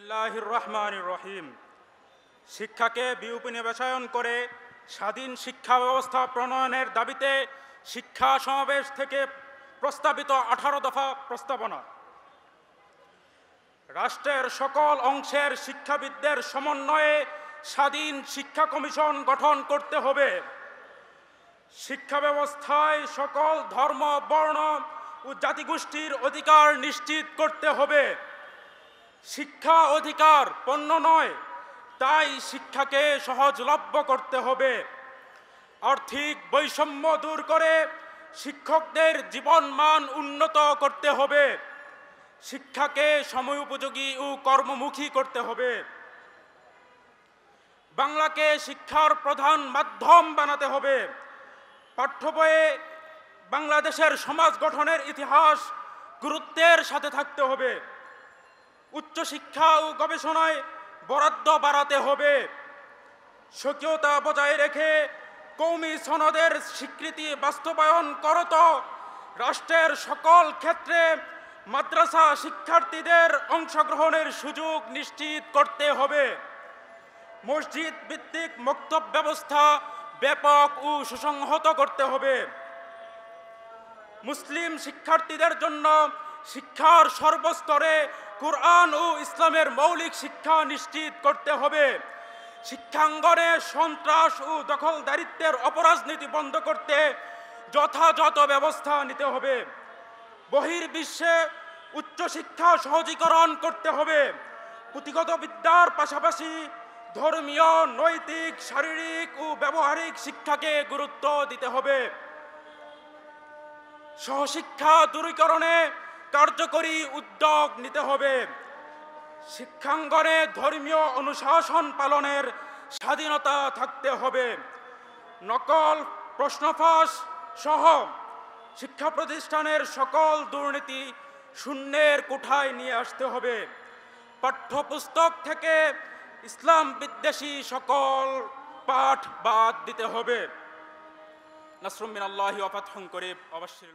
বিসমিল্লাহির রহমানির রহিম। শিক্ষাকে বিউপনিবেশায়ন করে স্বাধীন শিক্ষা ব্যবস্থা প্রণয়নের দাবিতে শিক্ষা সমাবেশ থেকে প্রস্তাবিত 18 দফা প্রস্তাবনা। রাষ্ট্রের সকল অংশের শিক্ষাবিদদের সমন্বয়ে স্বাধীন শিক্ষা কমিশন গঠন করতে হবে। শিক্ষা ব্যবস্থায় সকল ধর্ম, বর্ণ ও জাতিগোষ্ঠীর অধিকার নিশ্চিত করতে হবে। শিক্ষা অধিকার পণ্য নয়, তাই শিক্ষাকে সহজলভ্য করতে হবে। আর্থিক বৈষম্য দূর করে শিক্ষকদের জীবনমান উন্নত করতে হবে। শিক্ষাকে সময়োপযোগী ও কর্মমুখী করতে হবে। বাংলাকে শিক্ষার প্রধান মাধ্যম বানাতে হবে। পাঠ্য বইয়ে বাংলাদেশের সমাজ গঠনের ইতিহাস গুরুত্বের সাথে থাকতে হবে। উচ্চশিক্ষা ও গবেষণায় বরাদ্দ বাড়াতে হবে। স্বকীয়তা বজায় রেখে কওমি সনদের স্বীকৃতি বাস্তবায়ন করত রাষ্ট্রের সকল ক্ষেত্রে মাদ্রাসা শিক্ষার্থীদের অংশগ্রহণের সুযোগ নিশ্চিত করতে হবে। মসজিদ ভিত্তিক মক্তব ব্যবস্থা ব্যাপক ও সুসংহত করতে হবে। মুসলিম শিক্ষার্থীদের জন্য শিক্ষার সর্বস্তরে কুরআন ও ইসলামের মৌলিক শিক্ষা নিশ্চিত করতে হবে। শিক্ষাঙ্গনে সন্ত্রাস ও দখলদারিত্বের অপরাজনীতি বন্ধ করতে যথাযথ ব্যবস্থা নিতে হবে। বহির্বিশ্বে উচ্চশিক্ষা সহজীকরণ করতে হবে। পুঁথিগত বিদ্যার পাশাপাশি ধর্মীয়, নৈতিক, শারীরিক ও ব্যবহারিক শিক্ষাকে গুরুত্ব দিতে হবে। সহশিক্ষা দূরীকরণে কার্যকরী উদ্যোগ নিতে হবে। শিক্ষাঙ্গনে ধর্মীয় অনুশাসন পালনের স্বাধীনতা থাকতে হবে। নকল, প্রশ্নফাঁস সহ শিক্ষা প্রতিষ্ঠানের সকল দুর্নীতি শূন্যের কোঠায় নিয়ে আসতে হবে। পাঠ্যপুস্তক থেকে ইসলাম বিদ্বেষী সকল পাঠ বাদ দিতে হবে। নাসরুম মিনাল্লাহি ওয়া ফাতহুন করিব। অবশ্যই।